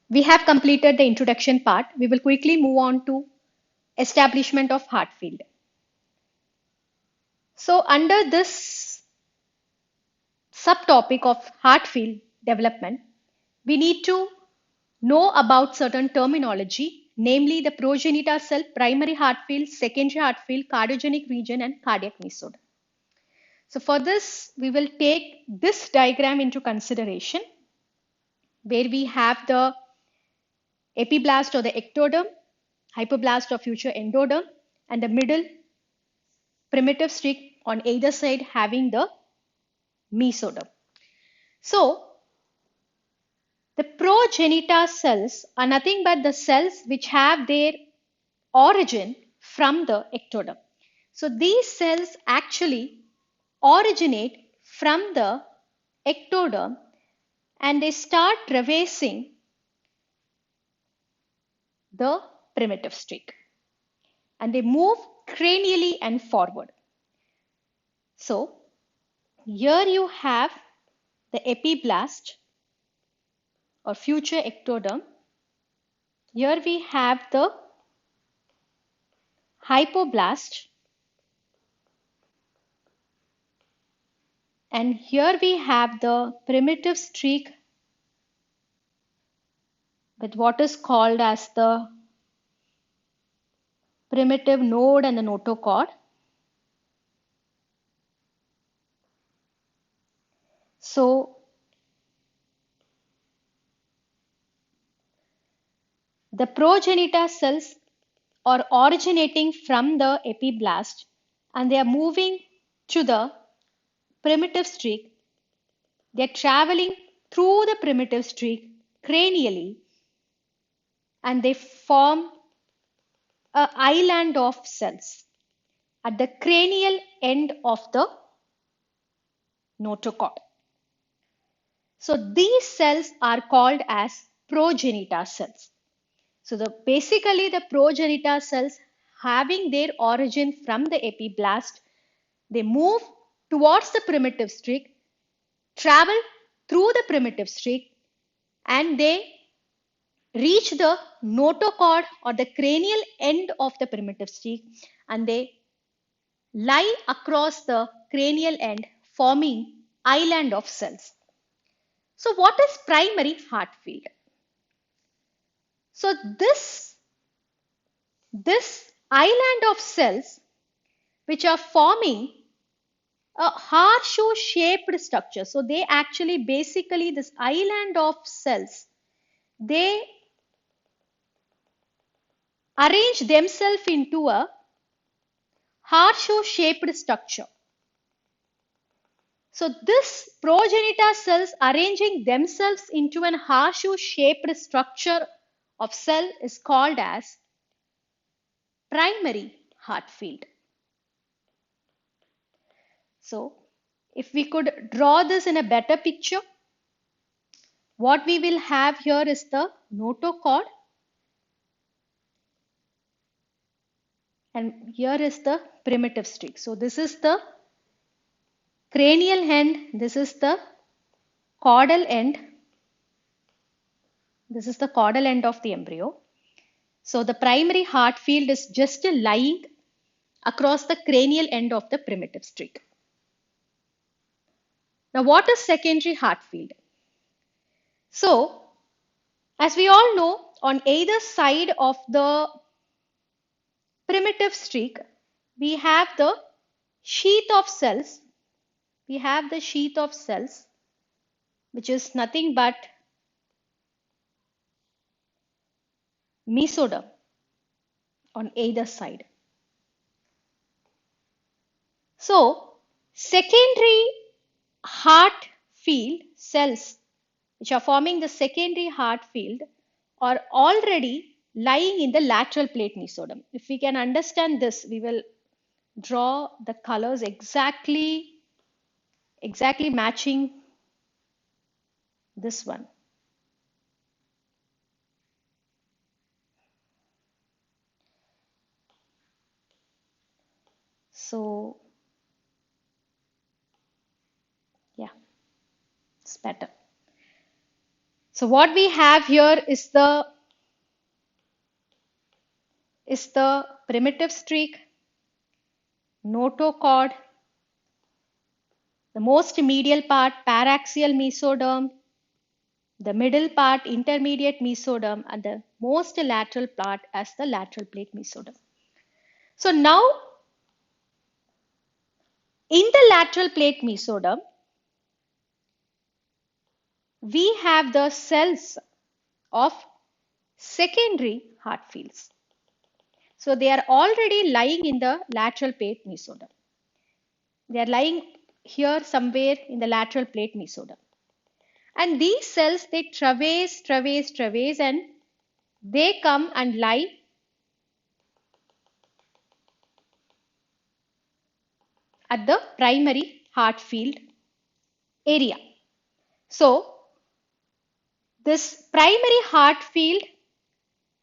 We have completed the introduction part. We will quickly move on to establishment of heart field. So under this subtopic of heart field development, we need to know about certain terminology, namely the progenitor cell, primary heart field, secondary heart field, cardiogenic region, and cardiac mesoderm. So for this, we will take this diagram into consideration, where we have the epiblast or the ectoderm, hypoblast or future endoderm, and the middle primitive streak on either side having the mesoderm. So the progenitor cells are nothing but the cells which have their origin from the ectoderm. So these cells actually originate from the ectoderm and they start traversing the primitive streak and they move cranially and forward. So here you have the epiblast or future ectoderm. Here we have the hypoblast, and here we have the primitive streak with what is called as the primitive node and the notochord. So the progenitor cells are originating from the epiblast and they are moving to the primitive streak. They are traveling through the primitive streak cranially and they form an island of cells at the cranial end of the notochord. So these cells are called as progenitor cells. So basically the progenitor cells having their origin from the epiblast, they move towards the primitive streak, travel through the primitive streak, and they reach the notochord or the cranial end of the primitive streak, and they lie across the cranial end forming island of cells. So what is primary heart field? So this island of cells which are forming a horseshoe shaped structure. So they actually basically this island of cells, they arrange themselves into a horseshoe shaped structure. So this progenitor cells arranging themselves into an horseshoe shaped structure of cell is called as primary heart field. So if we could draw this in a better picture, what we will have here is the notochord and here is the primitive streak. So this is the cranial end, this is the caudal end, this is the caudal end of the embryo. So the primary heart field is just lying across the cranial end of the primitive streak. Now what is secondary heart field? So as we all know, on either side of the primitive streak, we have the sheath of cells. We have the sheath of cells, which is nothing but mesoderm on either side. So secondary heart field cells which are forming the secondary heart field are already lying in the lateral plate mesoderm. If we can understand this, we will draw the colors exactly matching this one. So yeah, it's better. So what we have here is the primitive streak, notochord, the most medial part, paraxial mesoderm, the middle part, intermediate mesoderm, and the most lateral part as the lateral plate mesoderm. So now, in the lateral plate mesoderm, we have the cells of secondary heart fields. So they are already lying in the lateral plate mesoderm. They are lying here somewhere in the lateral plate mesoderm. And these cells, they traverse, and they come and lie at the primary heart field area. So this primary heart field,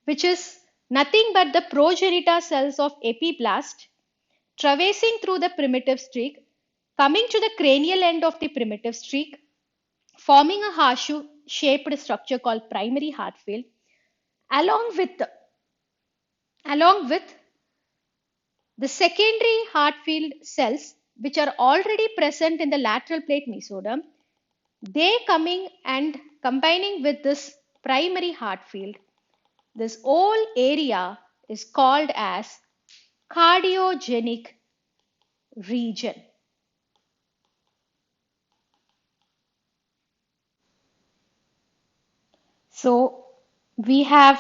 which is nothing but the progenitor cells of epiblast, traversing through the primitive streak, coming to the cranial end of the primitive streak, forming a horseshoe-shaped structure called primary heart field, along with the secondary heart field cells, which are already present in the lateral plate mesoderm. They coming and combining with this primary heart field. This whole area is called as cardiogenic region. So we have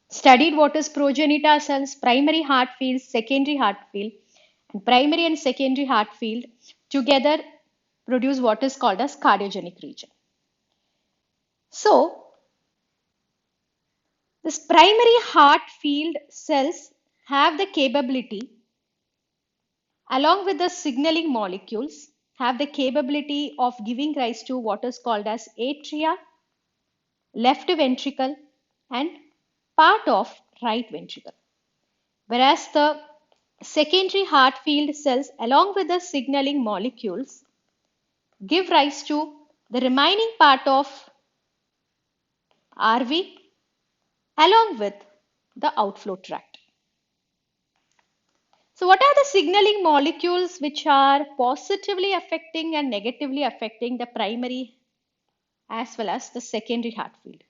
studied what is progenitor cells, primary heart field, secondary heart field, and primary and secondary heart field together produce what is called as cardiogenic region. So this primary heart field cells have the capability, along with the signaling molecules, have the capability of giving rise to what is called as atria, left ventricle, and part of right ventricle. Whereas the secondary heart field cells, along with the signaling molecules, give rise to the remaining part of RV along with the outflow tract. So what are the signaling molecules which are positively affecting and negatively affecting the primary as well as the secondary heart field?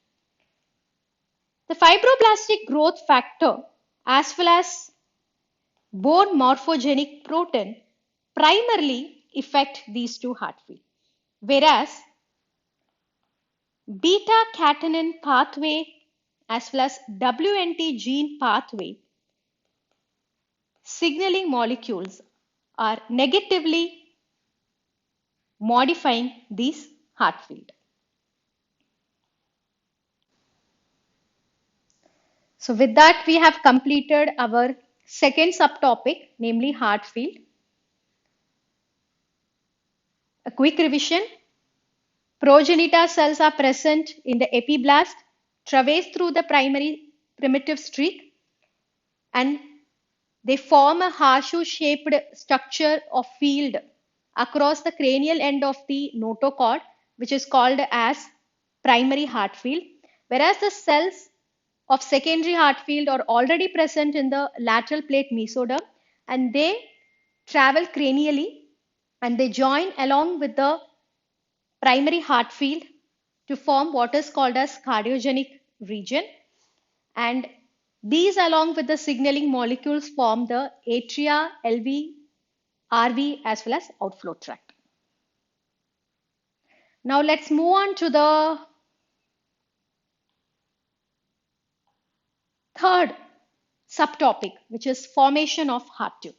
The fibroblastic growth factor as well as bone morphogenic protein primarily affect these two heart fields, whereas beta catenin pathway as well as WNT gene pathway signaling molecules are negatively modifying this heart field. So with that, we have completed our second subtopic, namely heart field. A quick revision. Progenitor cells are present in the epiblast, traverse through the primary primitive streak, and they form a horseshoe-shaped structure of field across the cranial end of the notochord, which is called as primary heart field, whereas the cells of secondary heart field are already present in the lateral plate mesoderm, and they travel cranially and they join along with the primary heart field to form what is called as cardiogenic region, and these along with the signaling molecules form the atria, LV, RV as well as outflow tract. Now let's move on to the third subtopic, which is formation of heart tube.